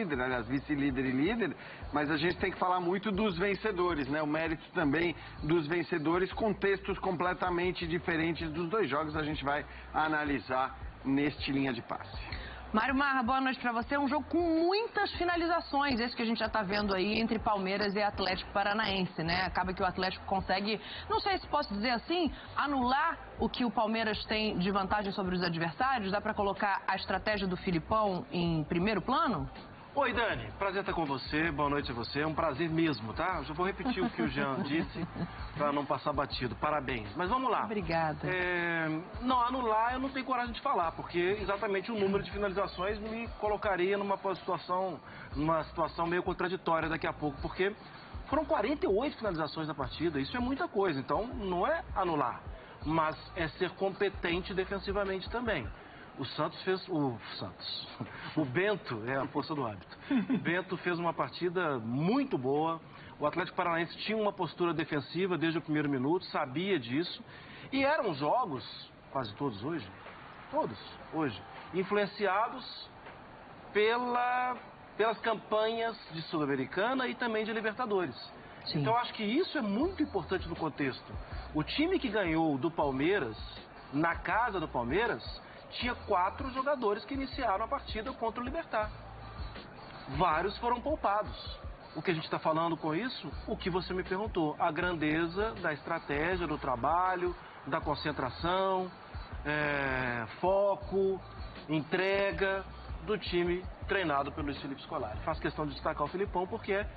aliás, vice-líder e líder, mas a gente tem que falar muito dos vencedores, né? O mérito também dos vencedores, contextos completamente diferentes dos dois jogos, a gente vai analisar neste Linha de Passe. Mário Marra, boa noite pra você. Um jogo com muitas finalizações, esse que a gente já tá vendo aí entre Palmeiras e Atlético Paranaense, né? Acaba que o Atlético consegue, não sei se posso dizer assim, anular o que o Palmeiras tem de vantagem sobre os adversários. Dá pra colocar a estratégia do Filipão em primeiro plano? Oi, Dani. Prazer estar com você. Boa noite a você. É um prazer mesmo, tá? Eu já vou repetir o que o Jean disse para não passar batido. Parabéns. Mas vamos lá. Obrigada. Não, anular eu não tenho coragem de falar, porque exatamente o número de finalizações me colocaria numa situação meio contraditória daqui a pouco, porque foram 48 finalizações na partida. Isso é muita coisa. Então, não é anular, mas é ser competente defensivamente também. O Bento, é a força do hábito. O Bento fez uma partida muito boa. O Atlético Paranaense tinha uma postura defensiva desde o primeiro minuto, sabia disso. E eram jogos, quase todos hoje, influenciados pelas campanhas de Sul-Americana e também de Libertadores. Sim. Então, acho que isso é muito importante no contexto. O time que ganhou do Palmeiras, na casa do Palmeiras, tinha 4 jogadores que iniciaram a partida contra o Libertad. Vários foram poupados. O que a gente está falando com isso? O que você me perguntou. A grandeza da estratégia, do trabalho, da concentração, foco, entrega do time treinado pelo Luiz Felipe Scolari. Faço questão de destacar o Filipão porque é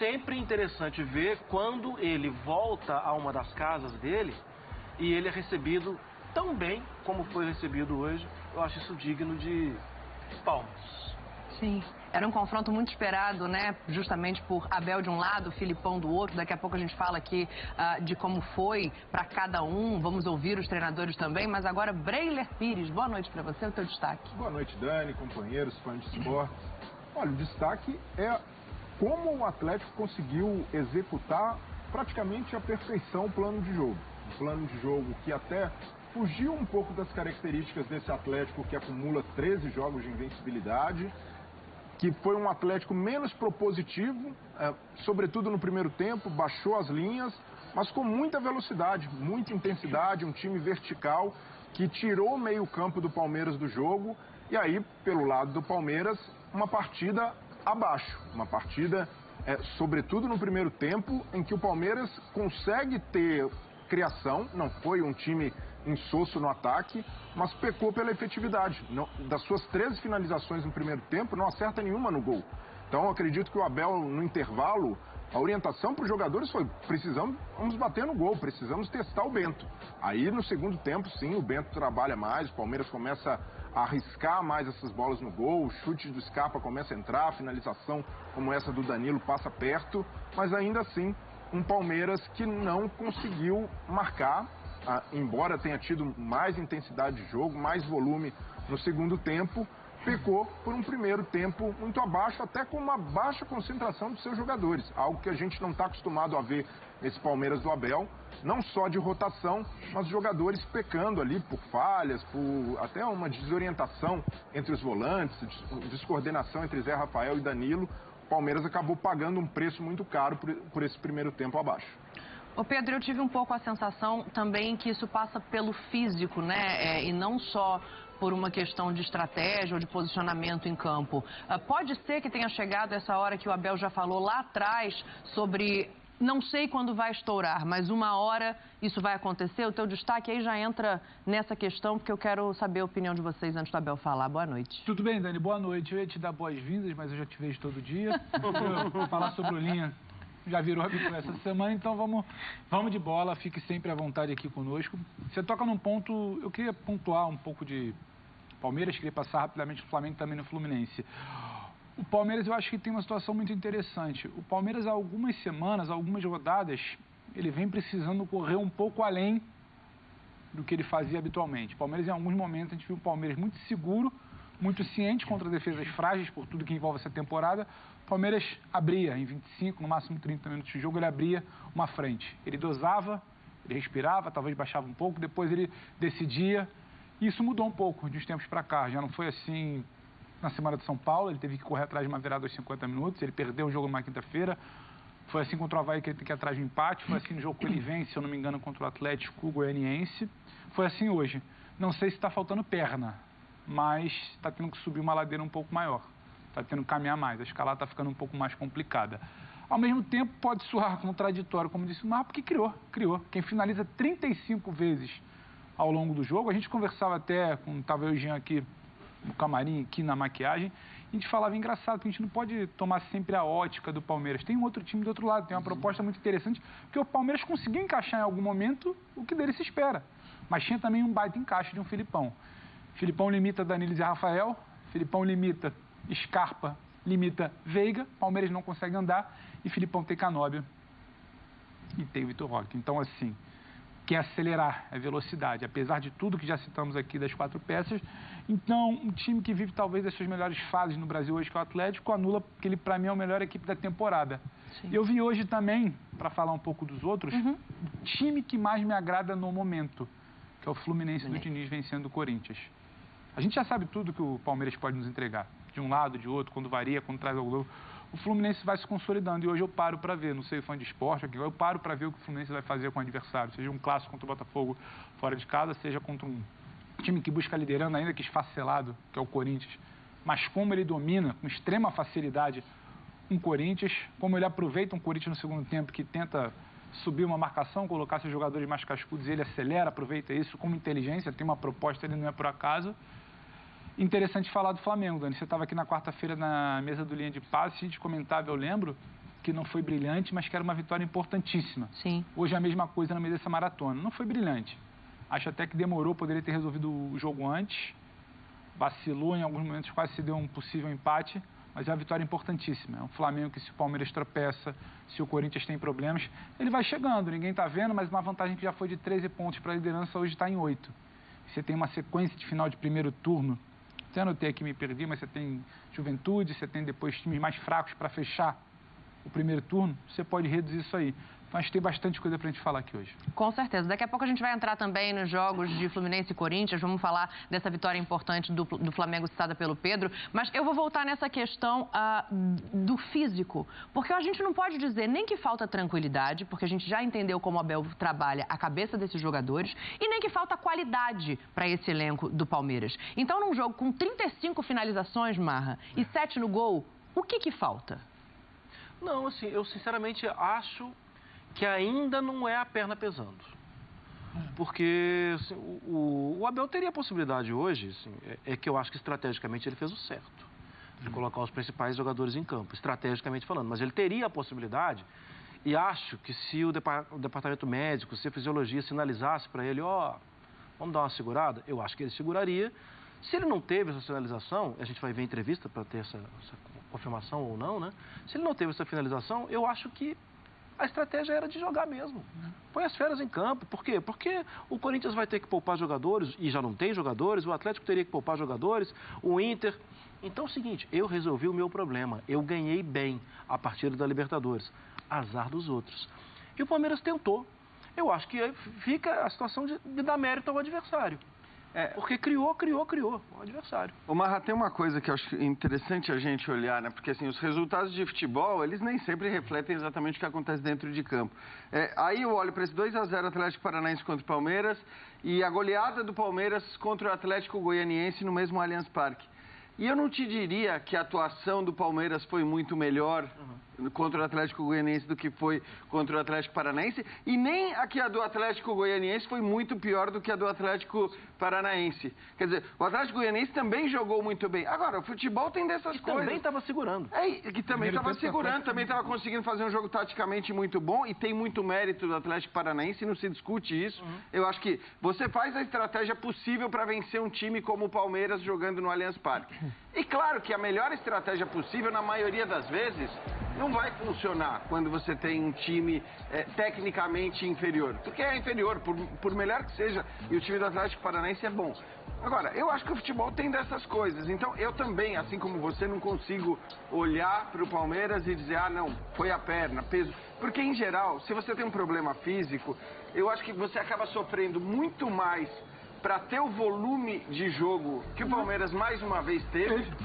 sempre interessante ver quando ele volta a uma das casas dele e ele é recebido tão bem como foi recebido hoje. Eu acho isso digno de palmas. Sim, era um confronto muito esperado, né? Justamente por Abel de um lado, Filipão do outro. Daqui a pouco a gente fala aqui de como foi para cada um. Vamos ouvir os treinadores também. Mas agora, Breiler Pires, boa noite para você, o teu destaque. Boa noite, Dani, companheiros, fãs de esporte. Olha, o destaque é como o Atlético conseguiu executar praticamente à perfeição o plano de jogo. Um plano de jogo que até fugiu um pouco das características desse Atlético que acumula 13 jogos de invencibilidade, que foi um Atlético menos propositivo, sobretudo no primeiro tempo, baixou as linhas, mas com muita velocidade, muita intensidade, um time vertical que tirou o meio-campo do Palmeiras do jogo, e aí, pelo lado do Palmeiras, uma partida abaixo, uma partida, sobretudo no primeiro tempo, em que o Palmeiras consegue ter criação, não foi um time insosso no ataque, mas pecou pela efetividade. Das suas 13 finalizações no primeiro tempo, não acerta nenhuma no gol. Então, eu acredito que o Abel, no intervalo, a orientação para os jogadores foi: vamos bater no gol, precisamos testar o Bento. Aí, no segundo tempo, sim, o Bento trabalha mais, o Palmeiras começa a arriscar mais essas bolas no gol, o chute do Scarpa começa a entrar, a finalização como essa do Danilo passa perto, mas ainda assim, um Palmeiras que não conseguiu marcar, embora tenha tido mais intensidade de jogo, mais volume no segundo tempo, pecou por um primeiro tempo muito abaixo, até com uma baixa concentração dos seus jogadores, algo que a gente não está acostumado a ver nesse Palmeiras do Abel, não só de rotação, mas jogadores pecando ali por falhas, por até uma desorientação entre os volantes, descoordenação entre Zé Rafael e Danilo. O Palmeiras acabou pagando um preço muito caro por esse primeiro tempo abaixo. Ô Pedro, eu tive um pouco a sensação também que isso passa pelo físico, né? E não só por uma questão de estratégia ou de posicionamento em campo. Pode ser que tenha chegado essa hora que o Abel já falou lá atrás sobre não sei quando vai estourar, mas uma hora isso vai acontecer. O teu destaque aí já entra nessa questão, porque eu quero saber a opinião de vocês antes do Abel falar. Boa noite. Tudo bem, Dani? Boa noite. Eu ia te dar boas-vindas, mas eu já te vejo todo dia. Falar sobre o Linha já virou habitual essa semana, então vamos de bola, fique sempre à vontade aqui conosco. Você toca num ponto, eu queria pontuar um pouco de Palmeiras, queria passar rapidamente no Flamengo e também no Fluminense. O Palmeiras eu acho que tem uma situação muito interessante. O Palmeiras há algumas semanas, algumas rodadas, ele vem precisando correr um pouco além do que ele fazia habitualmente. O Palmeiras em alguns momentos a gente viu o Palmeiras muito seguro, muito ciente contra defesas frágeis por tudo que envolve essa temporada. O Palmeiras abria em 25, no máximo 30 minutos de jogo, ele abria uma frente. Ele dosava, ele respirava, talvez baixava um pouco, depois ele decidia. E isso mudou um pouco de uns tempos para cá. Já não foi assim na semana de São Paulo, ele teve que correr atrás de uma virada aos 50 minutos, ele perdeu o jogo numa quinta-feira. Foi assim contra o Avaí que ele tem que ir atrás de um empate, foi assim no jogo que ele vence, se eu não me engano, contra o Atlético Goianiense. Foi assim hoje. Não sei se está faltando perna, mas está tendo que subir uma ladeira um pouco maior. Está tendo que caminhar mais, a escalada está ficando um pouco mais complicada. Ao mesmo tempo, pode soar contraditório, como disse o Marra, porque criou. Quem finaliza 35 vezes ao longo do jogo, a gente conversava até, com estava eu e o Jean aqui no camarim, aqui na maquiagem, a gente falava engraçado, que a gente não pode tomar sempre a ótica do Palmeiras. Tem um outro time do outro lado, tem uma proposta muito interessante, porque o Palmeiras conseguiu encaixar em algum momento o que dele se espera. Mas tinha também um baita encaixe de um Filipão. Filipão limita Danilis e Rafael, Filipão limita Scarpa, limita Veiga, Palmeiras não consegue andar e Filipão tem Canóbia e tem o Vitor Roque. Então, assim, quer acelerar a velocidade, apesar de tudo que já citamos aqui das 4 peças. Então, um time que vive talvez as suas melhores fases no Brasil hoje, que é o Atlético, anula, porque ele, para mim, é a melhor equipe da temporada. Sim. Eu vi hoje também, para falar um pouco dos outros, o time que mais me agrada no momento, que é o Fluminense do Diniz vencendo o Corinthians. A gente já sabe tudo que o Palmeiras pode nos entregar, de um lado, de outro, quando varia, quando traz ao gol. O Fluminense vai se consolidando e hoje eu paro para ver, não sei fã de esporte, eu paro para ver o que o Fluminense vai fazer com o adversário, seja um clássico contra o Botafogo fora de casa, seja contra um time que busca liderando, ainda que esfacelado, que é o Corinthians, mas como ele domina com extrema facilidade um Corinthians, como ele aproveita um Corinthians no segundo tempo que tenta subir uma marcação, colocar seus jogadores mais cascudos, ele acelera, aproveita isso com inteligência, tem uma proposta, ele não é por acaso. Interessante falar do Flamengo, Dani. Você estava aqui na quarta-feira na mesa do Linha de Passe, a gente comentava, eu lembro, que não foi brilhante, mas que era uma vitória importantíssima. Sim. Hoje é a mesma coisa no meio dessa maratona. Não foi brilhante. Acho até que demorou, poderia ter resolvido o jogo antes. Vacilou, em alguns momentos quase se deu um possível empate, mas é uma vitória importantíssima. É um Flamengo que, se o Palmeiras tropeça, se o Corinthians tem problemas, ele vai chegando, ninguém está vendo, mas uma vantagem que já foi de 13 pontos para a liderança, hoje está em 8. Você tem uma sequência de final de primeiro turno. Até anotei aqui, me perdi, mas você tem Juventude, você tem depois times mais fracos para fechar o primeiro turno, você pode reduzir isso aí. Então, acho que tem bastante coisa para a gente falar aqui hoje. Com certeza. Daqui a pouco a gente vai entrar também nos jogos de Fluminense e Corinthians, vamos falar dessa vitória importante do Flamengo citada pelo Pedro, mas eu vou voltar nessa questão do físico, porque a gente não pode dizer nem que falta tranquilidade, porque a gente já entendeu como o Abel trabalha a cabeça desses jogadores, e nem que falta qualidade para esse elenco do Palmeiras. Então, num jogo com 35 finalizações, Marra, e 7 no gol, o que falta? Não, assim, eu sinceramente acho que ainda não é a perna pesando. Porque assim, o Abel teria a possibilidade hoje, assim, é que eu acho que estrategicamente ele fez o certo, de colocar os principais jogadores em campo, estrategicamente falando. Mas ele teria a possibilidade, e acho que se o departamento médico, se a fisiologia sinalizasse para ele, vamos dar uma segurada, eu acho que ele seguraria. Se ele não teve essa sinalização, a gente vai ver a entrevista para ter essa confirmação ou não, né? Se ele não teve essa finalização, eu acho que a estratégia era de jogar mesmo. Põe as feras em campo. Por quê? Porque o Corinthians vai ter que poupar jogadores, e já não tem jogadores, o Atlético teria que poupar jogadores, o Inter. Então é o seguinte, eu resolvi o meu problema. Eu ganhei bem a partida da Libertadores. Azar dos outros. E o Palmeiras tentou. Eu acho que fica a situação de dar mérito ao adversário. Porque criou o adversário. O Marra, tem uma coisa que eu acho interessante a gente olhar, né? Porque assim, os resultados de futebol, eles nem sempre refletem exatamente o que acontece dentro de campo. Aí eu olho para esse 2-0 Atlético Paranaense contra o Palmeiras e a goleada do Palmeiras contra o Atlético Goianiense no mesmo Allianz Parque. E eu não te diria que a atuação do Palmeiras foi muito melhor contra o Atlético Goianiense do que foi contra o Atlético Paranaense, e nem a que a do Atlético Goianiense foi muito pior do que a do Atlético Paranaense. Quer dizer, o Atlético Goianiense também jogou muito bem. Agora, o futebol tem dessas coisas. Também estava segurando. Que também estava segurando, também estava conseguindo fazer um jogo taticamente muito bom, e tem muito mérito do Atlético Paranaense, não se discute isso. Eu acho que você faz a estratégia possível para vencer um time como o Palmeiras jogando no Allianz Parque. E claro que a melhor estratégia possível, na maioria das vezes, não vai funcionar quando você tem um time tecnicamente inferior. Porque é inferior, por melhor que seja, e o time do Atlético Paranaense é bom. Agora, eu acho que o futebol tem dessas coisas. Então, eu também, assim como você, não consigo olhar para o Palmeiras e dizer, não, foi a perna, peso. Porque, em geral, se você tem um problema físico, eu acho que você acaba sofrendo muito mais para ter o volume de jogo que o Palmeiras mais uma vez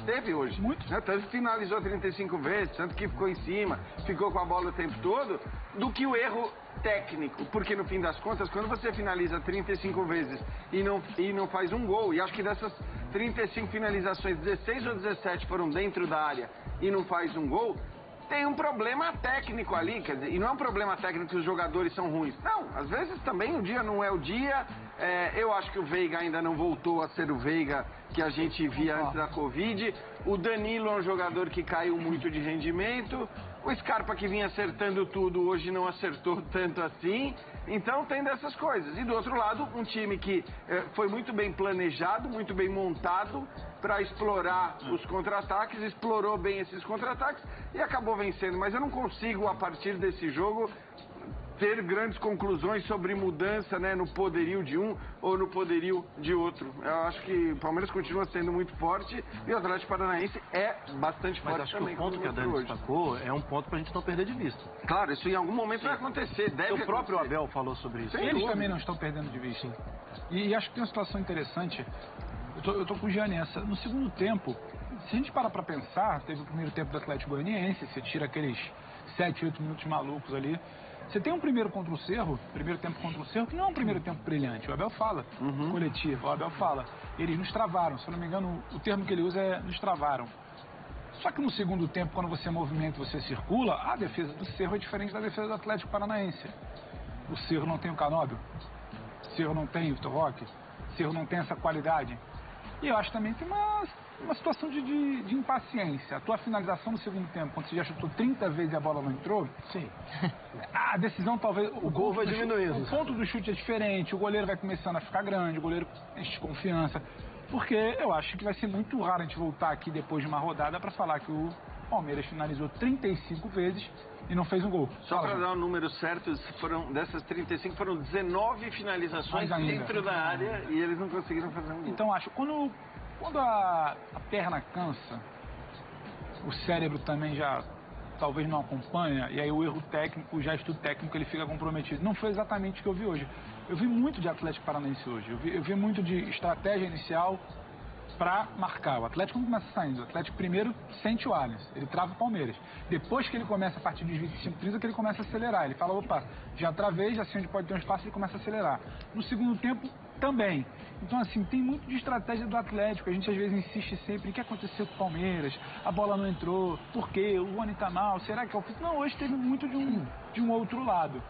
teve hoje. Muito. Né? Tanto que finalizou 35 vezes, tanto que ficou em cima, ficou com a bola o tempo todo, do que o erro técnico. Porque no fim das contas, quando você finaliza 35 vezes e não faz um gol, e acho que dessas 35 finalizações, 16 ou 17 foram dentro da área e não faz um gol, tem um problema técnico ali, quer dizer, e não é um problema técnico que os jogadores são ruins. Não, às vezes também o dia não é o dia. Eu acho que o Veiga ainda não voltou a ser o Veiga que a gente via antes da Covid. O Danilo é um jogador que caiu muito de rendimento. O Scarpa, que vinha acertando tudo, hoje não acertou tanto assim. Então tem dessas coisas. E do outro lado, um time que foi muito bem planejado, muito bem montado para explorar os contra-ataques, explorou bem esses contra-ataques e acabou vencendo. Mas eu não consigo, a partir desse jogo, ter grandes conclusões sobre mudança, né, no poderio de um ou no poderio de outro. Eu acho que o Palmeiras continua sendo muito forte e o Atlético Paranaense é bastante forte acho também. Que o ponto que a Dani destacou é um ponto pra gente não perder de vista. Claro, isso em algum momento vai acontecer, deve acontecer. O próprio Abel falou sobre isso. Eles também não estão perdendo de vista. E acho que tem uma situação interessante. Eu tô com o Jean nessa. No segundo tempo, se a gente parar pra pensar, teve o primeiro tempo do Atlético Goianiense, você tira aqueles 7, 8 minutos malucos ali. Você tem um primeiro tempo contra o Cerro, que não é um primeiro tempo brilhante. O Abel fala, coletivo, o Abel fala. Eles nos travaram, se eu não me engano, o termo que ele usa é nos travaram. Só que no segundo tempo, quando você movimenta e você circula, a defesa do Cerro é diferente da defesa do Atlético Paranaense. O Cerro não tem o Canóbio, o Cerro não tem o Vitor Roque, o Cerro não tem essa qualidade. E eu acho também que tem uma situação de impaciência. A tua finalização no segundo tempo, quando você já chutou 30 vezes e a bola não entrou, sim. A decisão talvez... O gol vai diminuindo. O ponto do chute é diferente, o goleiro vai começando a ficar grande, o goleiro enche de confiança. Porque eu acho que vai ser muito raro a gente voltar aqui depois de uma rodada para falar que o Palmeiras finalizou 35 vezes e não fez um gol. Só para dar o número certo, dessas 35 foram 19 finalizações dentro da área e eles não conseguiram fazer um gol. Então acho, quando a perna cansa, o cérebro também já talvez não acompanha, e aí o erro técnico, o gesto técnico, ele fica comprometido. Não foi exatamente o que eu vi hoje. Eu vi muito de Atlético Paranaense hoje. Eu vi muito de estratégia inicial para marcar. O Atlético não começa saindo. O Atlético primeiro sente o Allianz. Ele trava o Palmeiras. Depois que ele começa a partir dos 25, 30, que ele começa a acelerar. Ele fala, opa, já travei, já sei onde pode ter um espaço, ele começa a acelerar. No segundo tempo, também. Então, assim, tem muito de estratégia do Atlético. A gente, às vezes, insiste sempre, o que aconteceu com o Palmeiras? A bola não entrou. Por quê? O Rony tá mal. Será que é o... Não, hoje teve muito de um outro lado.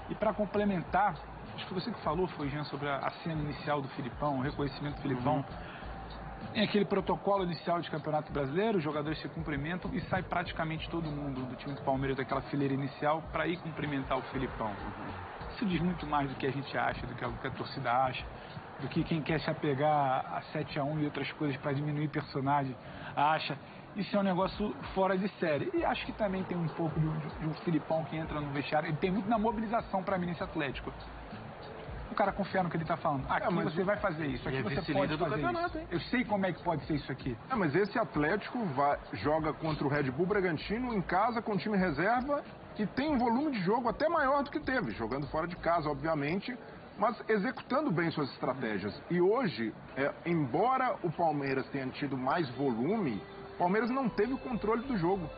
E para complementar, acho que você que falou, foi, Jean, sobre a cena inicial do Filipão, o reconhecimento do Filipão. Em aquele protocolo inicial de Campeonato Brasileiro, os jogadores se cumprimentam e sai praticamente todo mundo do time do Palmeiras daquela fileira inicial para ir cumprimentar o Filipão. Isso diz muito mais do que a gente acha, do que a torcida acha, do que quem quer se apegar a 7-1 e outras coisas para diminuir personagem acha. Isso é um negócio fora de série. E acho que também tem um pouco de um Filipão que entra no vestiário. Ele tem muito na mobilização para mim nesse Atlético. O cara confia no que ele está falando. Aqui você vai fazer isso, aqui você pode fazer isso. Eu sei como é que pode ser isso aqui. Mas esse Atlético joga contra o Red Bull Bragantino em casa com o time reserva e tem um volume de jogo até maior do que teve, jogando fora de casa, obviamente, mas executando bem suas estratégias. E hoje, embora o Palmeiras tenha tido mais volume, o Palmeiras não teve o controle do jogo.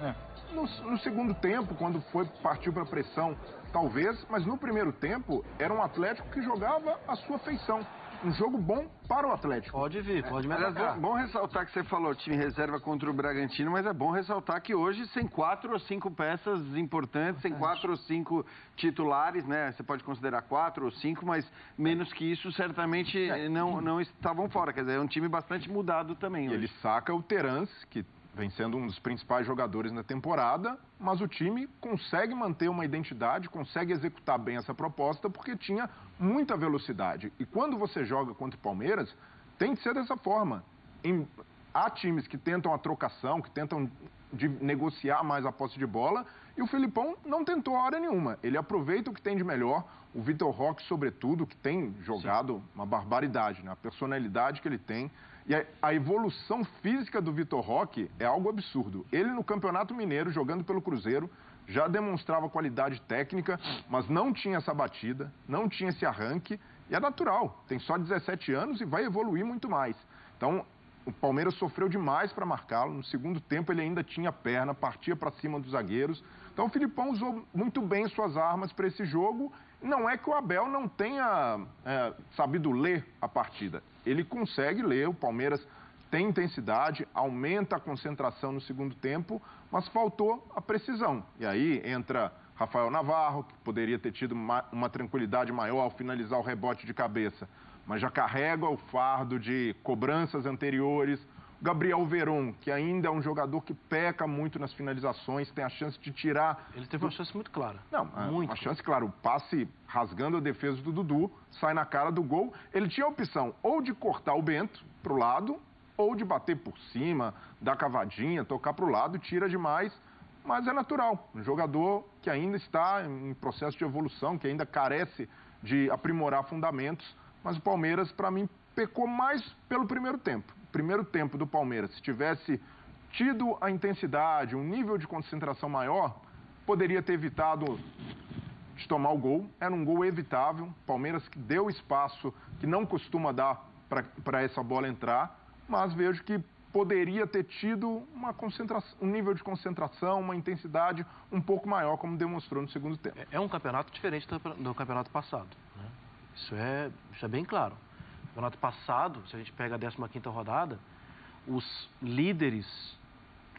No segundo tempo, quando partiu para a pressão, talvez, mas no primeiro tempo era um Atlético que jogava a sua feição. Um jogo bom para o Atlético. Pode vir, pode me atacar. É bom ressaltar que você falou time reserva contra o Bragantino, mas é bom ressaltar que hoje sem 4 ou 5 peças importantes, sem 4 ou 5 titulares, né? Você pode considerar 4 ou 5, mas menos que isso certamente não estavam fora. Quer dizer, é um time bastante mudado também. E ele saca o Terence, que vem sendo um dos principais jogadores na temporada, mas o time consegue manter uma identidade, consegue executar bem essa proposta porque tinha muita velocidade. E quando você joga contra o Palmeiras, tem que ser dessa forma. Há times que tentam a trocação, que tentam negociar mais a posse de bola, e o Filipão não tentou a hora nenhuma. Ele aproveita o que tem de melhor, o Vitor Roque, sobretudo, que tem jogado uma barbaridade, né? A personalidade que ele tem. E a evolução física do Vitor Roque é algo absurdo. Ele, no Campeonato Mineiro, jogando pelo Cruzeiro, já demonstrava qualidade técnica, mas não tinha essa batida, não tinha esse arranque. E é natural, tem só 17 anos e vai evoluir muito mais. Então, o Palmeiras sofreu demais para marcá-lo. No segundo tempo, ele ainda tinha perna, partia para cima dos zagueiros. Então, o Filipão usou muito bem suas armas para esse jogo. Não é que o Abel não tenha sabido ler a partida. Ele consegue ler, o Palmeiras tem intensidade, aumenta a concentração no segundo tempo, mas faltou a precisão. E aí entra Rafael Navarro, que poderia ter tido uma tranquilidade maior ao finalizar o rebote de cabeça, mas já carrega o fardo de cobranças anteriores. O Gabriel Veron, que ainda é um jogador que peca muito nas finalizações, tem a chance de tirar... Ele teve uma chance muito clara. Não, uma chance clara. O passe rasgando a defesa do Dudu, sai na cara do gol. Ele tinha a opção ou de cortar o Bento para o lado, ou de bater por cima, dar cavadinha, tocar para o lado, tira demais. Mas é natural. Um jogador que ainda está em processo de evolução, que ainda carece de aprimorar fundamentos. Mas o Palmeiras, para mim, pecou mais pelo primeiro tempo. O primeiro tempo do Palmeiras, se tivesse tido a intensidade, um nível de concentração maior, poderia ter evitado de tomar o gol. Era um gol evitável. O Palmeiras que deu espaço que não costuma dar para essa bola entrar. Mas vejo que poderia ter tido um nível de concentração, uma intensidade um pouco maior, como demonstrou no segundo tempo. É um campeonato diferente do campeonato passado, né? Isso é bem claro. No campeonato passado, se a gente pega a 15ª rodada, os líderes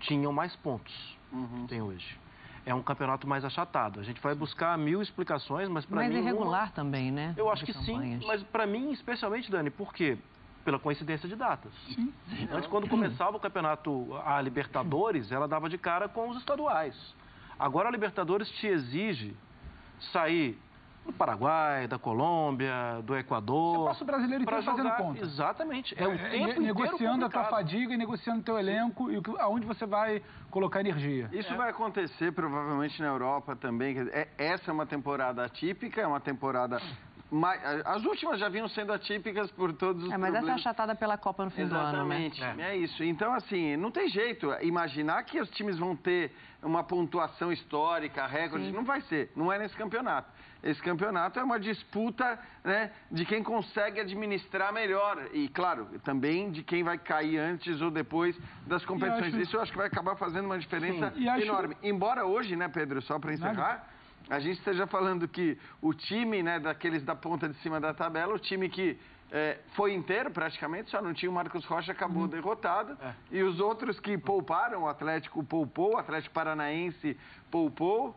tinham mais pontos que tem hoje. É um campeonato mais achatado. A gente vai buscar 1000 explicações, mas para mim... Mais irregular também, né? Eu acho que sim, mas para mim, especialmente, Dani, por quê? Pela coincidência de datas. Sim. Antes, quando começava o campeonato, a Libertadores, ela dava de cara com os estaduais. Agora a Libertadores te exige sair do Paraguai, da Colômbia, do Equador... Você passa o brasileiro inteiro fazendo ponto. Exatamente. É o tempo inteiro negociando a tua fadiga e negociando o teu elenco e aonde você vai colocar energia. Isso vai acontecer provavelmente na Europa também. Essa é uma temporada atípica, é uma temporada... As últimas já vinham sendo atípicas por todos os mas problemas. essa é achatada pela Copa no fim do ano, né? Exatamente, é isso. Então, assim, não tem jeito. Imaginar que os times vão ter uma pontuação histórica, recorde, não vai ser. Não é nesse campeonato. Esse campeonato é uma disputa, né, de quem consegue administrar melhor. E, claro, também de quem vai cair antes ou depois das competições. Isso eu acho que vai acabar fazendo uma diferença enorme. Embora hoje, né, Pedro, só para encerrar... A gente esteja falando que o time, né, daqueles da ponta de cima da tabela, o time que foi inteiro praticamente, só não tinha o Marcos Rocha, acabou derrotado. E os outros que pouparam, o Atlético poupou, o Atlético Paranaense poupou.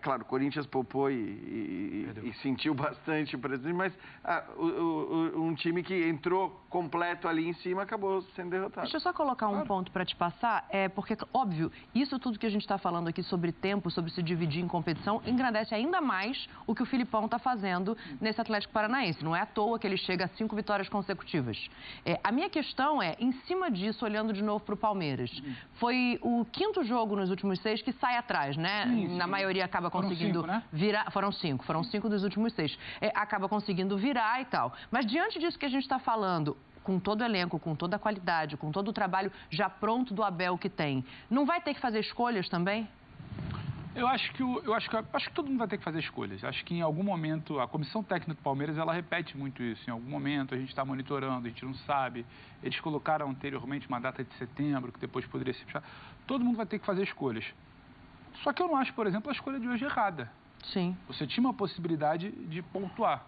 Claro, o Corinthians poupou e sentiu bastante o presidente, mas um time que entrou completo ali em cima acabou sendo derrotado. Deixa eu só colocar um ponto para te passar, porque, óbvio, isso tudo que a gente está falando aqui sobre tempo, sobre se dividir em competição, engrandece ainda mais o que o Filipão está fazendo nesse Atlético Paranaense. Não é à toa que ele chega a 5 vitórias consecutivas. A minha questão é, em cima disso, olhando de novo para o Palmeiras, foi o 5º jogo nos últimos 6 que sai atrás, né? Na maioria acaba conseguindo virar. Foram 5 dos últimos 6. Acaba conseguindo virar e tal. Mas diante disso que a gente está falando, com todo o elenco, com toda a qualidade, com todo o trabalho já pronto do Abel que tem, não vai ter que fazer escolhas também? Eu acho que todo mundo vai ter que fazer escolhas. Acho que em algum momento, a comissão técnica do Palmeiras, ela repete muito isso. Em algum momento a gente está monitorando, a gente não sabe. Eles colocaram anteriormente uma data de setembro, que depois poderia ser fechada. Todo mundo vai ter que fazer escolhas. Só que eu não acho, por exemplo, a escolha de hoje errada. Sim. Você tinha uma possibilidade de pontuar.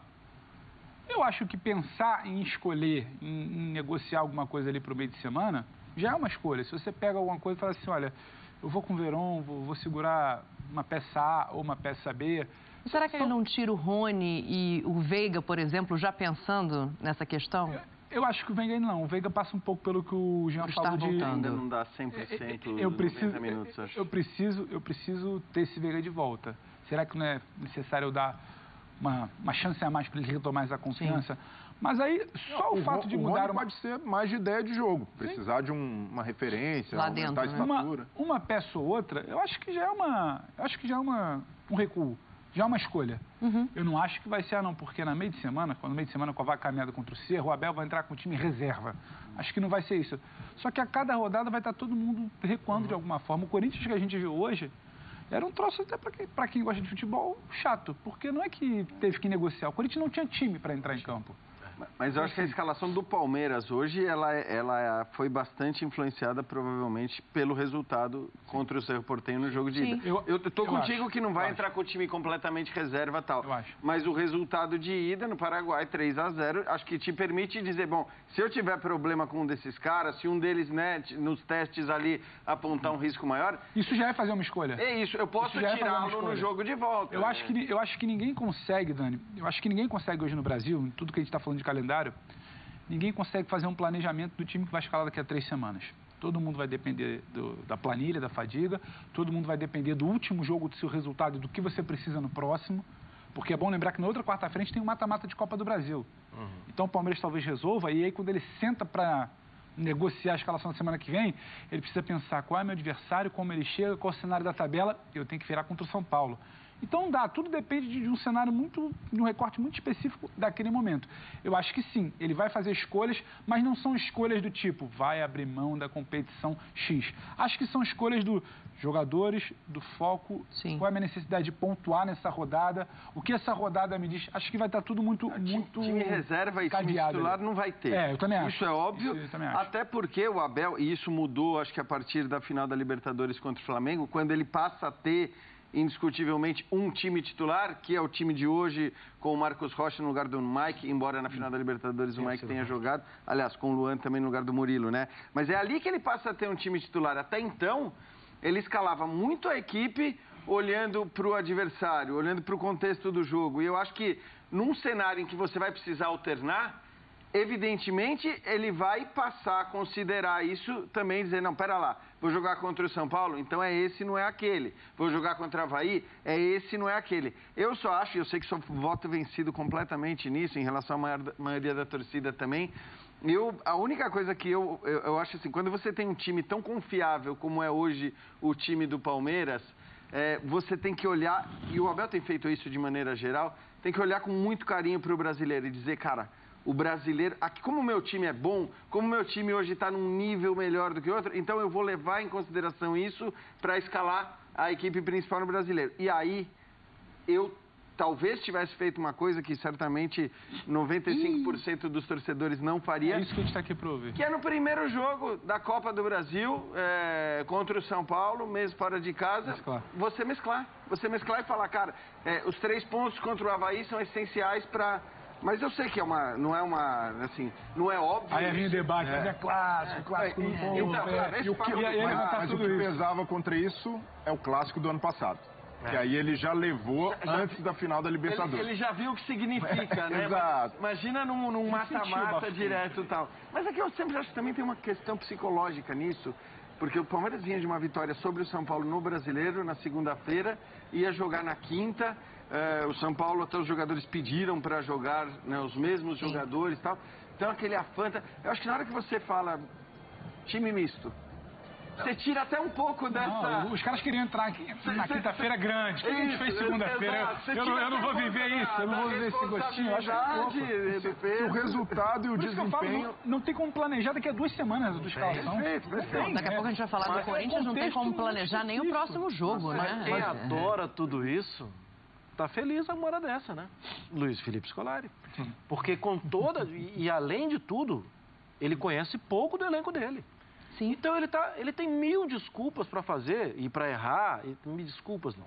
Eu acho que pensar em escolher, em negociar alguma coisa ali para o meio de semana, já é uma escolha. Se você pega alguma coisa e fala assim, olha, eu vou com o Veron, vou segurar uma peça A ou uma peça B. Será que ele não tira o Rony e o Veiga, por exemplo, já pensando nessa questão? Eu acho que o Veiga não. O Veiga passa um pouco pelo que o Jean falou de... Ainda não dá 100% 90 minutos, acho. Eu preciso ter esse Veiga de volta. Será que não é necessário eu dar uma chance a mais para ele retomar essa confiança? Sim. Mas aí, só o fato de mudar... O Rony pode ser mais de ideia de jogo. Precisar de uma referência, lá aumentar dentro, a estatura. Uma peça ou outra, eu acho que já é um recuo. Já é uma escolha. Eu não acho que vai ser, não, porque na meio de semana, quando meio de semana com a vaca caminhada contra o Cerro, o Abel vai entrar com o time reserva. Acho que não vai ser isso. Só que a cada rodada vai estar todo mundo recuando de alguma forma. O Corinthians que a gente viu hoje era um troço até para quem gosta de futebol chato, porque não é que teve que negociar, o Corinthians não tinha time para entrar em campo. Mas eu acho que a escalação do Palmeiras hoje, ela foi bastante influenciada, provavelmente, pelo resultado contra o Cerro Porteño no jogo de ida. Eu tô contigo que não vai entrar com o time completamente reserva e tal. Mas o resultado de ida no Paraguai, 3-0, acho que te permite dizer, bom, se eu tiver problema com um desses caras, se um deles, né, nos testes ali, apontar um risco maior... Isso já é fazer uma escolha. É isso, eu posso tirá-lo no jogo de volta. Eu acho que ninguém consegue, Dani, eu acho que ninguém consegue hoje no Brasil, em tudo que a gente está falando de calendário, ninguém consegue fazer um planejamento do time que vai escalar daqui a 3 semanas. Todo mundo vai depender da planilha, da fadiga, todo mundo vai depender do último jogo, do seu resultado e do que você precisa no próximo, porque é bom lembrar que na outra quarta-feira tem um mata-mata de Copa do Brasil. Então o Palmeiras talvez resolva, e aí quando ele senta para negociar a escalação da semana que vem, ele precisa pensar qual é meu adversário, como ele chega, qual é o cenário da tabela, eu tenho que virar contra o São Paulo. Então tudo depende de um cenário de um recorte muito específico daquele momento. Eu acho que sim, ele vai fazer escolhas, mas não são escolhas do tipo, vai abrir mão da competição X. Acho que são escolhas dos jogadores, do foco, qual é a minha necessidade de pontuar nessa rodada, o que essa rodada me diz. Acho que vai estar tudo muito time reserva e time titular não vai ter. Eu também acho. Isso é óbvio, até porque o Abel, e isso mudou, acho que a partir da final da Libertadores contra o Flamengo, quando ele passa a ter indiscutivelmente um time titular, que é o time de hoje, com o Marcos Rocha no lugar do Mike, embora na final da Libertadores o Mike tenha jogado, aliás, com o Luan também no lugar do Murilo, né? Mas é ali que ele passa a ter um time titular. Até então, ele escalava muito a equipe olhando para o adversário, olhando para o contexto do jogo. E eu acho que num cenário em que você vai precisar alternar, evidentemente, ele vai passar a considerar isso também, dizer, não, pera lá, vou jogar contra o São Paulo, então é esse, não é aquele. Vou jogar contra o Avaí, é esse, não é aquele. Eu só acho, eu sei que sou voto vencido completamente nisso, em relação à maioria da torcida também, a única coisa que eu acho assim, quando você tem um time tão confiável como é hoje o time do Palmeiras, você tem que olhar, e o Abel tem feito isso de maneira geral, tem que olhar com muito carinho para o brasileiro e dizer, cara, o brasileiro, aqui, como o meu time é bom, como o meu time hoje está num nível melhor do que o outro, então eu vou levar em consideração isso para escalar a equipe principal no brasileiro. E aí, eu talvez tivesse feito uma coisa que certamente 95% dos torcedores não faria. É isso que a gente está aqui para ouvir. Que é no primeiro jogo da Copa do Brasil, contra o São Paulo, mesmo fora de casa, você mesclar. Você mesclar e falar, cara, os 3 pontos contra o Avaí são essenciais para... Mas eu sei que não é óbvio. Aí vinha o debate, mas é clássico no povo. Mas o que pesava contra isso é o clássico do ano passado. Que aí ele já levou antes da final da Libertadores. Ele já viu o que significa, né? Exato. Imagina num mata-mata direto e tal. Mas aqui eu sempre acho que também tem uma questão psicológica nisso. Porque o Palmeiras vinha de uma vitória sobre o São Paulo no Brasileiro, na segunda-feira, ia jogar na quinta. O São Paulo, até os jogadores pediram para jogar, né, os mesmos jogadores e tal. Então, aquele afã... Eu acho que na hora que você fala time misto, você tira até um pouco dessa... Não, os caras queriam entrar aqui na quinta-feira grande. O que a gente fez segunda-feira? Eu não vou viver isso, eu não vou viver esse gostinho. Eu acho que o resultado e o desempenho... Não tem como planejar daqui a 2 semanas a escalação. Daqui a pouco a gente vai falar do Corinthians, não tem como planejar nem o próximo jogo, né? Mas quem adora tudo isso... Tá feliz a hora dessa, né? Luiz Felipe Scolari. Porque com toda... E além de tudo, ele conhece pouco do elenco dele. Sim. Então ele tem 1000 desculpas para fazer e para errar. E, me desculpas, não.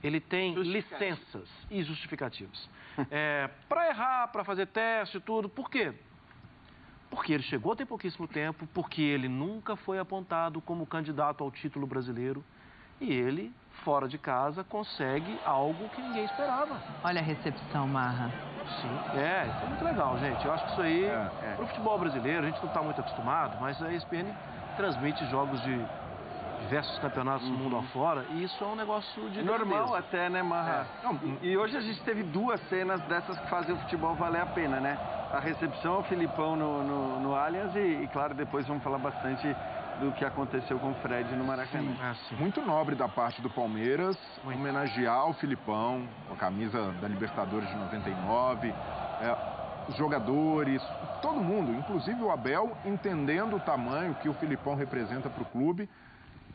Ele tem licenças e justificativas. Para errar, para fazer teste e tudo. Por quê? Porque ele chegou tem pouquíssimo tempo, porque ele nunca foi apontado como candidato ao título brasileiro. E ele, fora de casa, consegue algo que ninguém esperava. Olha a recepção, Marra. Sim, isso é muito legal, gente. Eu acho que isso aí, pro futebol brasileiro, a gente não está muito acostumado, mas a ESPN transmite jogos de diversos campeonatos do mundo afora, e isso é um negócio de normal até, né, Marra? E hoje a gente teve 2 cenas dessas que fazem o futebol valer a pena, né? A recepção ao Filipão no Allianz e, claro, depois vamos falar bastante do que aconteceu com o Fred no Maracanã. Muito nobre da parte do Palmeiras homenagear o Filipão com a camisa da Libertadores de 99, os jogadores, todo mundo, inclusive o Abel, entendendo o tamanho que o Filipão representa para o clube.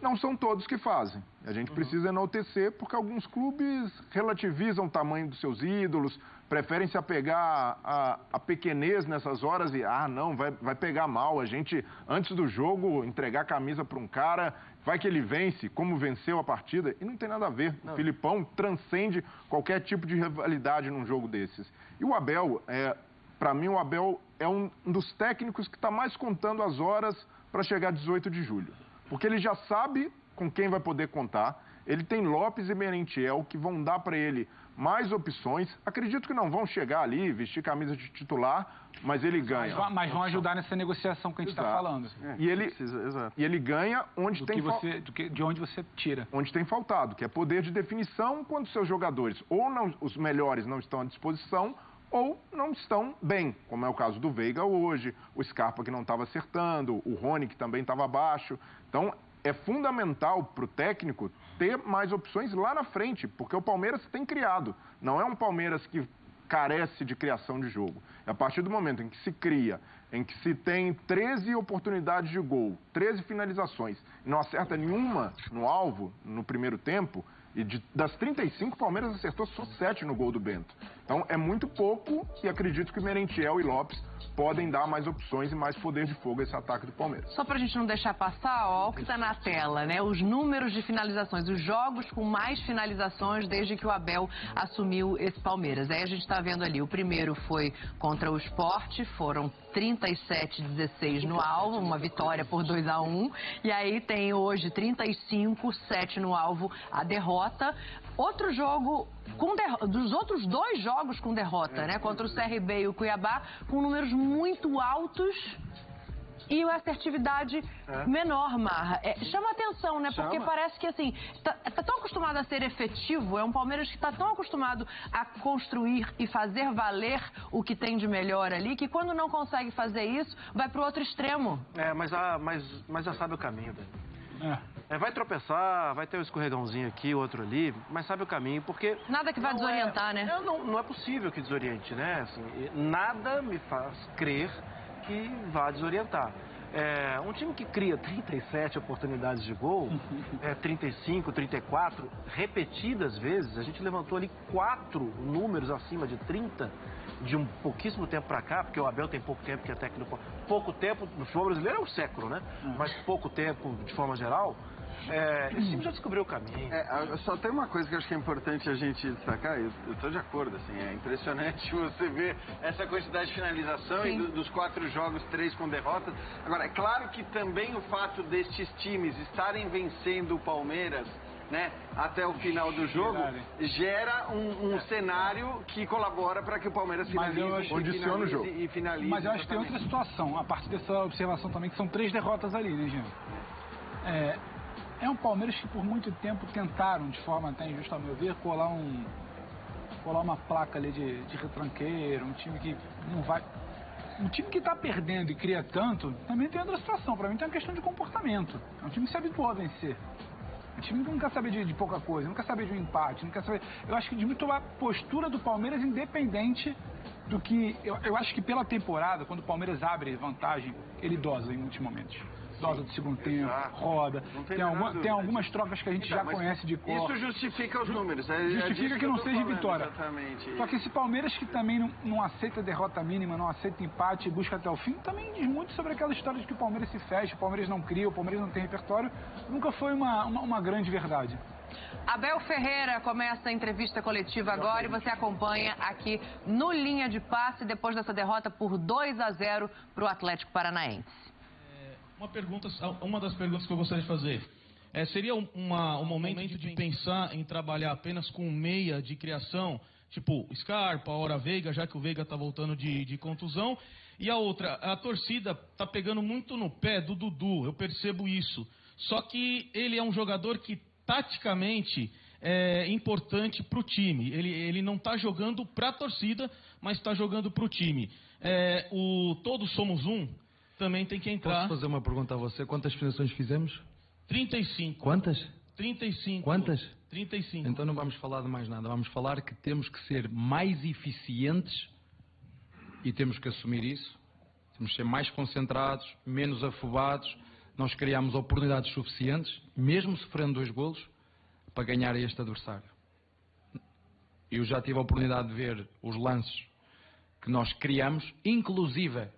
não são todos que fazem. A gente precisa enaltecer porque alguns clubes relativizam o tamanho dos seus ídolos, preferem se apegar à pequenez nessas horas e, não, vai pegar mal. A gente, antes do jogo, entregar a camisa para um cara, vai que ele vence, como venceu a partida, e não tem nada a ver. O Filipão transcende qualquer tipo de rivalidade num jogo desses. E o Abel, para mim, o Abel é um dos técnicos que está mais contando as horas para chegar 18 de julho. Porque ele já sabe com quem vai poder contar. Ele tem Lopes e Merentiel que vão dar para ele mais opções. Acredito que não vão chegar ali, vestir camisa de titular, mas ele ganha. Mas vão ajudar nessa negociação que a gente está falando. E ele ganha onde tem de onde você tira. Onde tem faltado, que é poder de definição quando seus jogadores, ou não, os melhores não estão à disposição, ou não estão bem, como é o caso do Veiga hoje, o Scarpa que não estava acertando, o Rony que também estava abaixo. Então, é fundamental para o técnico ter mais opções lá na frente, porque o Palmeiras tem criado. Não é um Palmeiras que carece de criação de jogo. É a partir do momento em que se cria, em que se tem 13 oportunidades de gol, 13 finalizações, e não acerta nenhuma no alvo no primeiro tempo, e das 35, o Palmeiras acertou só 7 no gol do Bento. Então, é muito pouco e acredito que Merentiel e Lopes podem dar mais opções e mais poder de fogo a esse ataque do Palmeiras. Só pra gente não deixar passar, ó, o que tá na tela, né? Os números de finalizações, os jogos com mais finalizações desde que o Abel assumiu esse Palmeiras. Aí a gente tá vendo ali, o primeiro foi contra o Sport, foram 37-16 no alvo, uma vitória por 2-1. E aí tem hoje 35-7 no alvo, a derrota. Outro jogo, dos outros 2 jogos com derrota, né? Contra o CRB e o Cuiabá, com números muito altos e a assertividade menor, Marra. Chama atenção, né? Porque parece que, assim, tá tão acostumado a ser efetivo, é um Palmeiras que está tão acostumado a construir e fazer valer o que tem de melhor ali, que quando não consegue fazer isso, vai pro outro extremo. Mas já sabe o caminho, Dani. Vai tropeçar, vai ter um escorregãozinho aqui, outro ali, mas sabe o caminho, porque... Nada que vai desorientar, né? Não é possível que desoriente, né? Assim, nada me faz crer que vá desorientar. Um time que cria 37 oportunidades de gol, 35, 34, repetidas vezes, a gente levantou ali 4 números acima de 30, de um pouquíssimo tempo para cá, porque o Abel tem pouco tempo, que é técnico. Pouco tempo, no futebol brasileiro é um século, né? Mas pouco tempo, de forma geral, esse time já descobriu o caminho. Só tem uma coisa que eu acho que é importante a gente destacar, eu estou de acordo, assim, é impressionante você ver essa quantidade de finalização e dos 4 jogos, 3 com derrotas. Agora, é claro que também o fato destes times estarem vencendo o Palmeiras, né, até o final do jogo, gera um cenário que colabora para que o Palmeiras finalize, finalize. Mas eu acho que tem outra situação, a partir dessa observação também, que são 3 derrotas ali, né, Jean? É um Palmeiras que por muito tempo tentaram, de forma até injusta, ao meu ver, colar uma placa ali de retranqueiro, um time que não vai... Um time que está perdendo e cria tanto, também tem outra situação. Para mim tem uma questão de comportamento. É um time que se habituou a vencer. Um time que não quer saber de pouca coisa, não quer saber de um empate, não quer saber... Eu acho que de muito a postura do Palmeiras, independente do que... Eu acho que pela temporada, quando o Palmeiras abre vantagem, ele dosa em muitos momentos. Dosa do segundo tempo, roda. Tem algumas trocas que a gente já conhece de cor. Isso justifica os números. Justifica que não seja vitória. Exatamente. Só que esse Palmeiras que também não aceita derrota mínima, não aceita empate e busca até o fim, também diz muito sobre aquela história de que o Palmeiras se fecha, o Palmeiras não cria, o Palmeiras não tem repertório. Nunca foi uma grande verdade. Abel Ferreira começa a entrevista coletiva agora e você acompanha aqui no Linha de Passe, depois dessa derrota por 2-0 para o Atlético Paranaense. Uma das perguntas que eu gostaria de fazer seria um momento de pensar em trabalhar apenas com meia de criação, tipo Scarpa, ora Veiga, já que o Veiga está voltando de contusão. E a outra, a torcida está pegando muito no pé do Dudu, eu percebo isso. Só que ele é um jogador que taticamente é importante para o time. Ele não está jogando para a torcida, mas está jogando para o time. Todos somos um. Também tem que entrar. Posso fazer uma pergunta a você? Quantas finalizações fizemos? 35. Quantas? 35. Quantas? 35. Então não vamos falar de mais nada. Vamos falar que temos que ser mais eficientes e temos que assumir isso. Temos que ser mais concentrados, menos afobados, nós criámos oportunidades suficientes, mesmo sofrendo 2 golos, para ganhar este adversário. Eu já tive a oportunidade de ver os lances que nós criamos, inclusive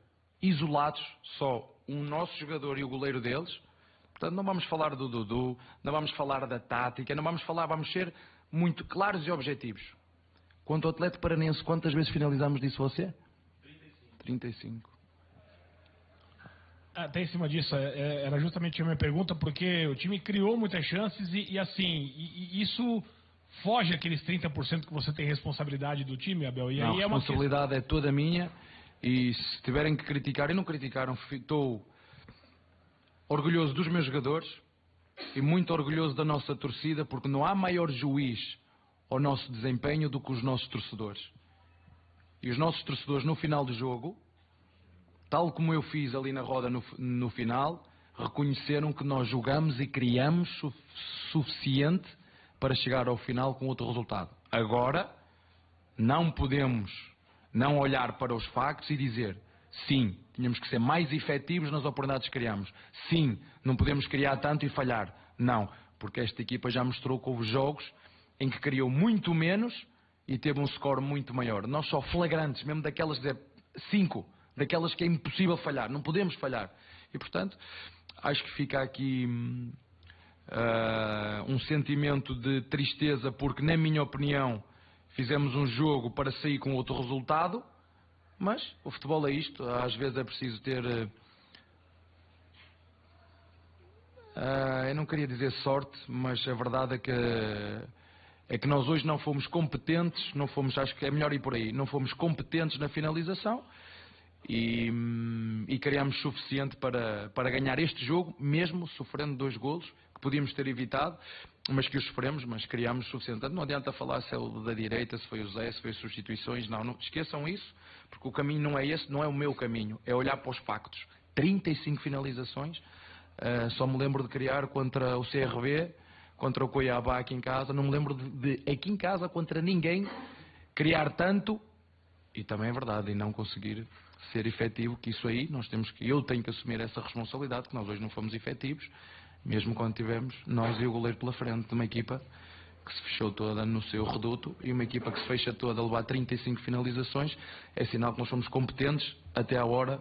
isolados, só um nosso jogador e o goleiro deles. Portanto, não vamos falar do Dudu, não vamos falar da tática, não vamos falar, vamos ser muito claros e objetivos. Quanto ao Atlético Paranense, quantas vezes finalizamos disso você? 35. Até em cima disso, era justamente a minha pergunta, porque o time criou muitas chances isso foge aqueles 30% que você tem responsabilidade do time, Abel. E não, aí a responsabilidade é toda minha, e se tiverem que criticar, e não criticaram, estou orgulhoso dos meus jogadores e muito orgulhoso da nossa torcida, porque não há maior juiz ao nosso desempenho do que os nossos torcedores. E os nossos torcedores, no final do jogo, tal como eu fiz ali na roda no final, reconheceram que nós jogamos e criamos suficiente para chegar ao final com outro resultado. Agora, não podemos não olhar para os factos e dizer, sim, tínhamos que ser mais efetivos nas oportunidades que criamos. Sim, não podemos criar tanto e falhar. Não, porque esta equipa já mostrou que houve jogos em que criou muito menos e teve um score muito maior. Nós só flagrantes, mesmo daquelas de 5, daquelas que é impossível falhar, não podemos falhar. E, portanto, acho que fica aqui um sentimento de tristeza, porque, na minha opinião, fizemos um jogo para sair com outro resultado, mas o futebol é isto, às vezes é preciso ter... eu não queria dizer sorte, mas a verdade é que nós hoje não fomos competentes, acho que é melhor ir por aí, não fomos competentes na finalização e criámos suficiente para ganhar este jogo, mesmo sofrendo 2 golos, que podíamos ter evitado, mas que os sofremos, mas criámos suficiente. Não adianta falar se é o da direita, se foi o Zé, se foi as substituições, não esqueçam isso, porque o caminho não é esse, não é o meu caminho, é olhar para os factos. 35 finalizações, só me lembro de criar contra o CRB, contra o Cuiabá aqui em casa, não me lembro de aqui em casa contra ninguém criar tanto, e também é verdade, e não conseguir ser efetivo, que isso aí eu tenho que assumir essa responsabilidade, que nós hoje não fomos efetivos, mesmo quando tivemos nós e o goleiro pela frente de uma equipa que se fechou toda no seu reduto, e uma equipa que se fecha toda a levar 35 finalizações, é sinal que nós somos competentes até à hora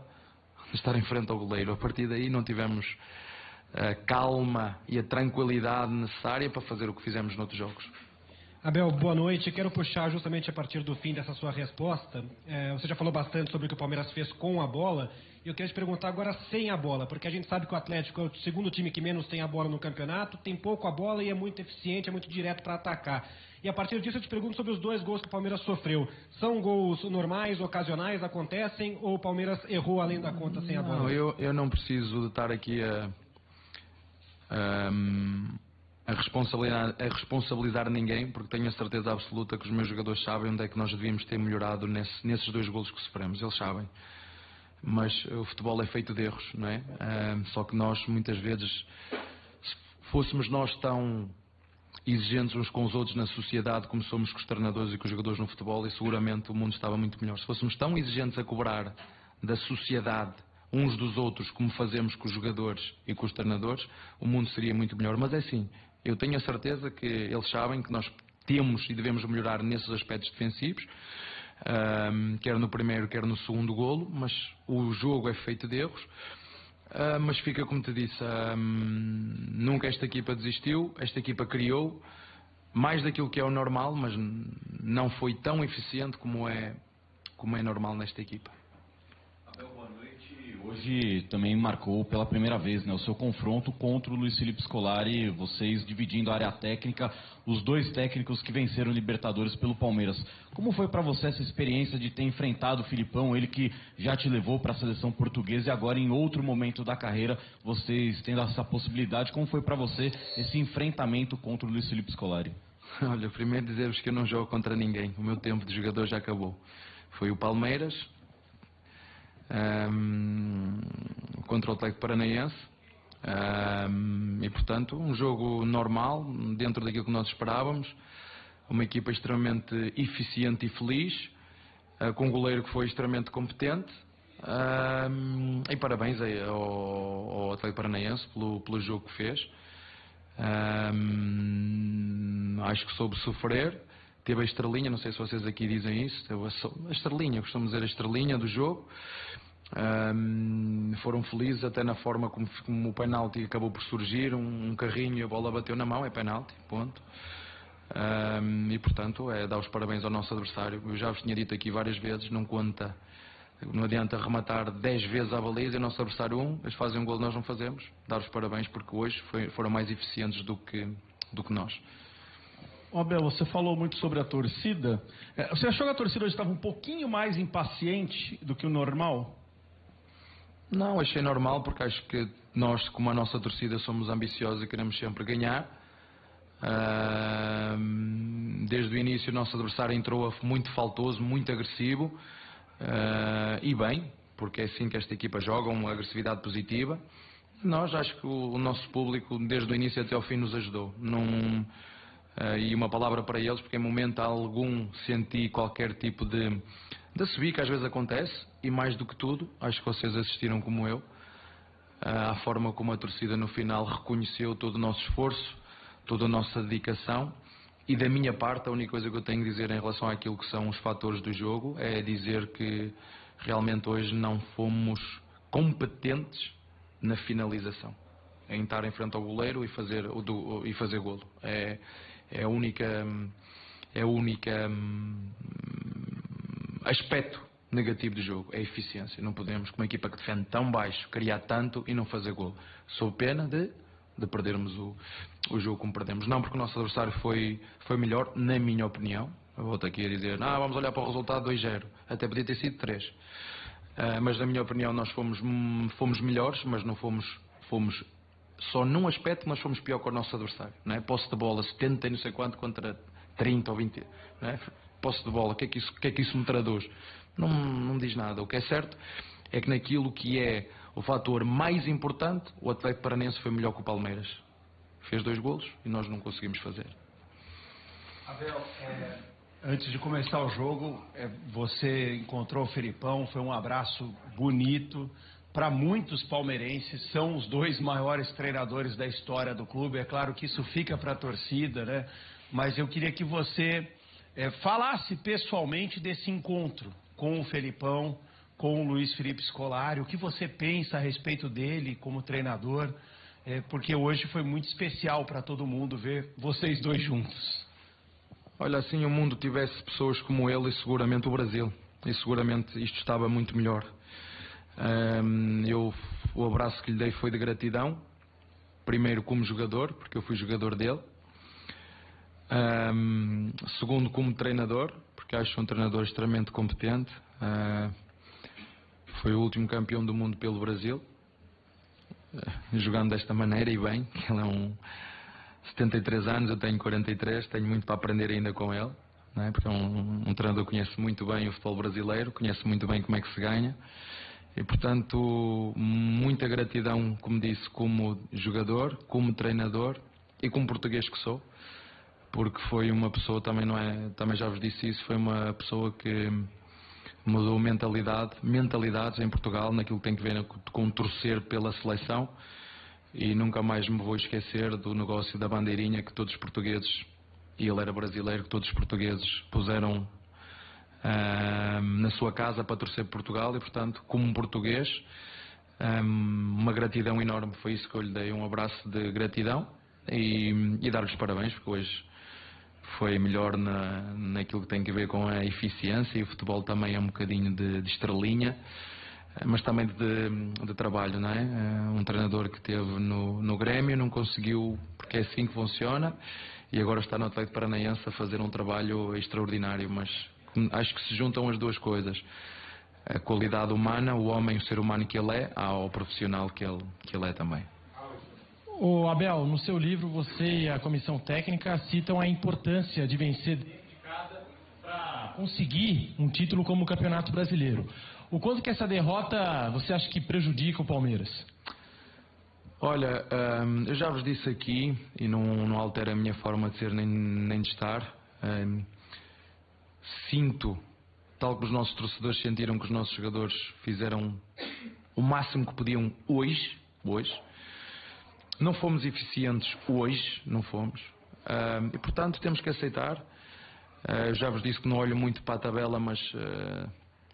de estar em frente ao goleiro. A partir daí não tivemos a calma e a tranquilidade necessária para fazer o que fizemos noutros jogos. Abel, boa noite. Quero puxar justamente a partir do fim dessa sua resposta. Você já falou bastante sobre o que o Palmeiras fez com a bola. E eu queria te perguntar agora sem a bola, porque a gente sabe que o Atlético é o segundo time que menos tem a bola no campeonato, tem pouco a bola e é muito eficiente, é muito direto para atacar. E a partir disso eu te pergunto sobre os 2 gols que o Palmeiras sofreu. São gols normais, ocasionais, acontecem, ou o Palmeiras errou além da conta sem a bola? Não, eu não preciso de estar aqui a responsabilizar ninguém, porque tenho a certeza absoluta que os meus jogadores sabem onde é que nós devíamos ter melhorado nesses 2 golos que sofremos, eles sabem. Mas o futebol é feito de erros, não é? Só que nós, muitas vezes, se fôssemos nós tão exigentes uns com os outros na sociedade como somos com os treinadores e com os jogadores no futebol, e seguramente o mundo estava muito melhor. Se fôssemos tão exigentes a cobrar da sociedade uns dos outros como fazemos com os jogadores e com os treinadores, o mundo seria muito melhor. Mas é assim, eu tenho a certeza que eles sabem que nós temos e devemos melhorar nesses aspectos defensivos, quer no primeiro, quer no segundo golo, mas o jogo é feito de erros. Mas fica como te disse, nunca esta equipa desistiu, esta equipa criou mais daquilo que é o normal, mas não foi tão eficiente como é normal nesta equipa. Hoje também marcou pela primeira vez, né, o seu confronto contra o Luiz Felipe Scolari, vocês dividindo a área técnica, os 2 técnicos que venceram Libertadores pelo Palmeiras. Como foi para você essa experiência de ter enfrentado o Filipão, ele que já te levou para a seleção portuguesa e agora em outro momento da carreira, vocês tendo essa possibilidade, como foi para você esse enfrentamento contra o Luiz Felipe Scolari? Olha, primeiro dizer-vos que eu não jogo contra ninguém, o meu tempo de jogador já acabou. Foi o Palmeiras contra o Atlético Paranaense e, portanto, um jogo normal, dentro daquilo que nós esperávamos, uma equipa extremamente eficiente e feliz, com um goleiro que foi extremamente competente, E parabéns ao Atlético Paranaense pelo jogo que fez. Acho que soube sofrer. Teve a estrelinha, não sei se vocês aqui dizem isso, teve a estrelinha, costumo dizer a estrelinha do jogo. Foram felizes até na forma como o penalti acabou por surgir, um carrinho e a bola bateu na mão, é penalti, ponto. E portanto é dar os parabéns ao nosso adversário. Eu já vos tinha dito aqui várias vezes, não adianta rematar 10 vezes a baliza e o nosso adversário eles fazem um gol, nós não fazemos. Dar os parabéns porque hoje foram mais eficientes do que nós. Abel, você falou muito sobre a torcida. Você achou que a torcida hoje estava um pouquinho mais impaciente do que o normal? Não, achei normal porque acho que nós, como a nossa torcida, somos ambiciosos e queremos sempre ganhar. Desde o início o nosso adversário entrou muito faltoso, muito agressivo, e bem, porque é assim que esta equipa joga, uma agressividade positiva. Nós, acho que o nosso público desde o início até ao fim nos ajudou. E uma palavra para eles, porque em momento algum senti qualquer tipo de subir, que às vezes acontece, e mais do que tudo, acho que vocês assistiram como eu, à forma como a torcida no final reconheceu todo o nosso esforço, toda a nossa dedicação. E da minha parte, a única coisa que eu tenho a dizer em relação àquilo que são os fatores do jogo é dizer que realmente hoje não fomos competentes na finalização, em estar em frente ao goleiro e fazer golo. É o único aspecto negativo do jogo, é a eficiência. Não podemos, com uma equipa que defende tão baixo, criar tanto e não fazer golo. Sob pena de perdermos o jogo como perdemos. Não porque o nosso adversário foi melhor, na minha opinião. Eu volto aqui a dizer, vamos olhar para o resultado 2-0. Até podia ter sido 3. Mas na minha opinião nós fomos melhores, mas não fomos só num aspecto, nós fomos pior que o nosso adversário. Não é? Posse de bola 70 e não sei quanto contra 30 ou 20. Não é? Posse de bola, o que é que isso me traduz? Não diz nada. O que é certo é que naquilo que é o fator mais importante, o Atlético Paranaense foi melhor que o Palmeiras. Fez 2 golos e nós não conseguimos fazer. Abel, antes de começar o jogo, você encontrou o Felipão, foi um abraço bonito. Para muitos palmeirenses, são os 2 maiores treinadores da história do clube. É claro que isso fica para a torcida, né? Mas eu queria que você falasse pessoalmente desse encontro com o Felipão, com o Luiz Felipe Scolari. O que você pensa a respeito dele como treinador? Porque hoje foi muito especial para todo mundo ver vocês 2 juntos. Olha, se o mundo tivesse pessoas como ele, e seguramente o Brasil, e seguramente isto estava muito melhor. O abraço que lhe dei foi de gratidão, primeiro como jogador, porque eu fui jogador dele, segundo como treinador, porque acho um treinador extremamente competente. Foi o último campeão do mundo pelo Brasil, jogando desta maneira e bem. Ele é 73 anos, eu tenho 43, tenho muito para aprender ainda com ele, não é? Porque é um treinador que conhece muito bem o futebol brasileiro, conhece muito bem como é que se ganha. E, portanto, muita gratidão, como disse, como jogador, como treinador e como português que sou, porque foi uma pessoa, também já vos disse isso, foi uma pessoa que mudou mentalidades em Portugal, naquilo que tem a ver com torcer pela seleção, e nunca mais me vou esquecer do negócio da bandeirinha que todos os portugueses, e ele era brasileiro, que todos os portugueses puseram na sua casa para torcer por Portugal. E portanto, como um português, uma gratidão enorme. Foi isso que eu lhe dei, um abraço de gratidão e dar-lhes parabéns, porque hoje foi melhor naquilo que tem a ver com a eficiência, e o futebol também é um bocadinho de estrelinha, mas também de trabalho, não é? Um treinador que teve no Grêmio, não conseguiu, porque é assim que funciona, e agora está no Atlético Paranaense a fazer um trabalho extraordinário. Mas acho que se juntam as duas coisas: a qualidade humana, o homem, o ser humano que ele é, ao profissional que ele é também. Ô Abel, no seu livro você e a comissão técnica citam a importância de vencer dentro de casa para conseguir um título como o Campeonato Brasileiro. O quanto que essa derrota você acha que prejudica o Palmeiras? Olha, eu já vos disse aqui, e não altera a minha forma de ser nem de estar, sinto tal que os nossos torcedores sentiram que os nossos jogadores fizeram o máximo que podiam hoje. Não fomos eficientes hoje, não fomos. E portanto temos que aceitar. Eu já vos disse que não olho muito para a tabela, mas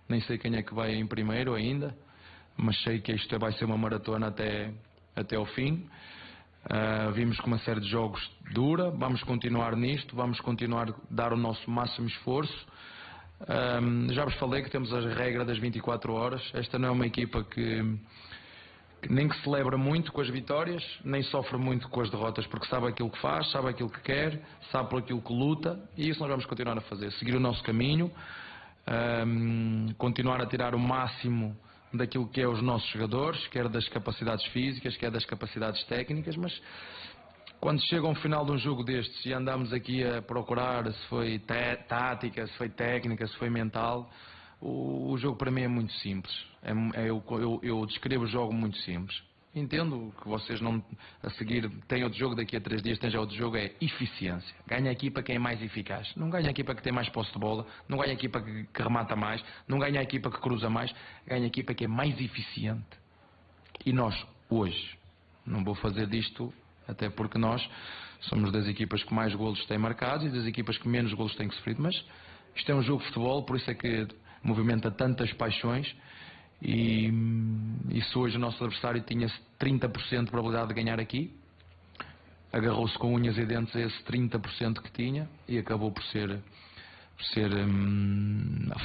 nem sei quem é que vai em primeiro ainda. Mas sei que isto vai ser uma maratona até ao fim. Vimos que uma série de jogos dura. Vamos continuar nisto, vamos continuar a dar o nosso máximo esforço. Já vos falei que temos a regra das 24 horas. Esta não é uma equipa que nem que celebra muito com as vitórias, nem sofre muito com as derrotas, porque sabe aquilo que faz, sabe aquilo que quer, sabe por aquilo que luta, e isso nós vamos continuar a fazer, seguir o nosso caminho, continuar a tirar o máximo daquilo que é os nossos jogadores, quer das capacidades físicas, quer das capacidades técnicas, mas quando chega ao final de um jogo destes e andamos aqui a procurar se foi tática, se foi técnica, se foi mental, o jogo para mim é muito simples. Eu descrevo o jogo muito simples. Entendo que vocês não a seguir têm outro jogo, daqui a 3 dias tem já outro jogo, é eficiência. Ganha a equipa quem é mais eficaz. Não ganha a equipa que tem mais posse de bola, não ganha a equipa que remata mais, não ganha a equipa que cruza mais, ganha a equipa que é mais eficiente. E nós, hoje, não vou fazer disto, até porque nós somos das equipas que mais golos têm marcados e das equipas que menos golos têm sofrido, mas isto é um jogo de futebol, por isso é que movimenta tantas paixões. E se hoje o nosso adversário tinha 30% de probabilidade de ganhar aqui, agarrou-se com unhas e dentes a esse 30% que tinha e acabou por ser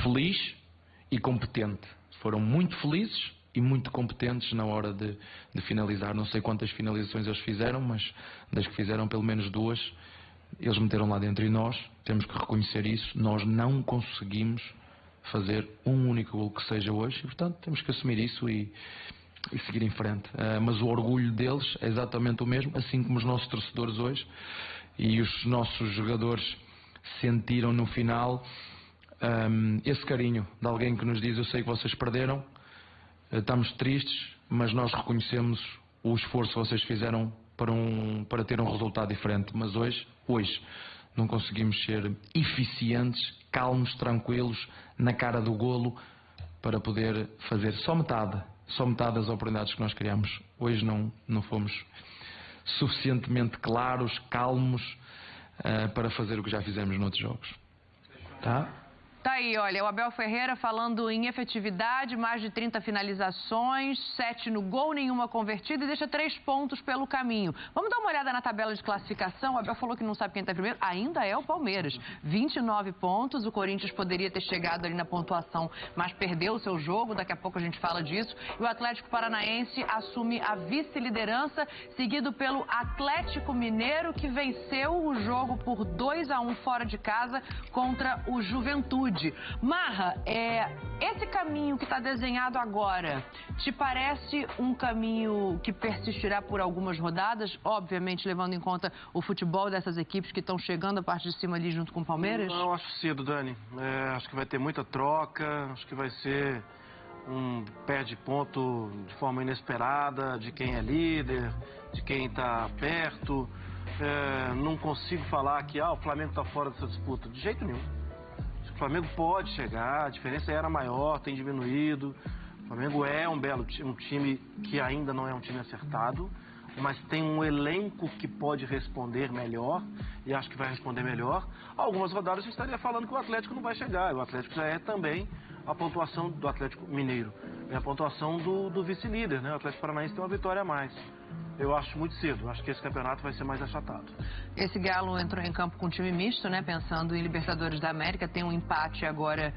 feliz e competente. Foram muito felizes e muito competentes na hora de finalizar. Não sei quantas finalizações eles fizeram, mas das que fizeram pelo menos 2 eles meteram lá dentro, e nós temos que reconhecer isso. Nós não conseguimos fazer um único gol que seja hoje, e portanto temos que assumir isso e seguir em frente. Mas o orgulho deles é exatamente o mesmo, assim como os nossos torcedores hoje, e os nossos jogadores sentiram no final esse carinho de alguém que nos diz: eu sei que vocês perderam, estamos tristes, mas nós reconhecemos o esforço que vocês fizeram para ter um resultado diferente. Mas hoje não conseguimos ser eficientes, calmos, tranquilos, na cara do golo, para poder fazer só metade das oportunidades que nós criamos. Hoje não fomos suficientemente claros, calmos, para fazer o que já fizemos noutros jogos. Tá? Tá aí, olha, o Abel Ferreira falando em efetividade, mais de 30 finalizações, 7 no gol, nenhuma convertida, e deixa 3 pontos pelo caminho. Vamos dar uma olhada na tabela de classificação. O Abel falou que não sabe quem está primeiro, ainda é o Palmeiras. 29 pontos, o Corinthians poderia ter chegado ali na pontuação, mas perdeu o seu jogo, daqui a pouco a gente fala disso. E o Atlético Paranaense assume a vice-liderança, seguido pelo Atlético Mineiro, que venceu o jogo por 2-1 fora de casa contra o Juventude. Marra, esse caminho que está desenhado agora, te parece um caminho que persistirá por algumas rodadas, obviamente levando em conta o futebol dessas equipes que estão chegando a parte de cima ali junto com o Palmeiras? Não, acho cedo, Dani. Acho que vai ter muita troca, acho que vai ser um perde ponto de forma inesperada, de quem é líder, de quem está perto. Não consigo falar que o Flamengo está fora dessa disputa, de jeito nenhum. O Flamengo pode chegar, a diferença era maior, tem diminuído. O Flamengo é um time que ainda não é um time acertado, mas tem um elenco que pode responder melhor, e acho que vai responder melhor. Algumas rodadas eu estaria falando que o Atlético não vai chegar. O Atlético já é também a pontuação do Atlético Mineiro, é a pontuação do vice-líder, né? O Atlético Paranaense tem uma vitória a mais. Eu acho muito cedo, acho que esse campeonato vai ser mais achatado. Esse Galo entrou em campo com um time misto, né? Pensando em Libertadores da América, tem um empate agora.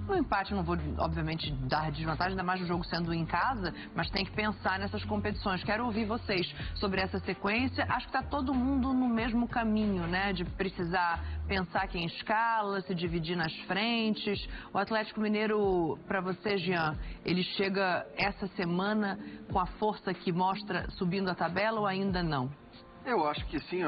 Um empate, não vou obviamente dar desvantagem, ainda mais o jogo sendo em casa, mas tem que pensar nessas competições. Quero ouvir vocês sobre essa sequência. Acho que está todo mundo no mesmo caminho, né? De precisar pensar quem escala, se dividir nas frentes. O Atlético Mineiro, para você, Jean, ele chega essa semana com a força que mostra subindo a tabela ou ainda não? Eu acho que sim.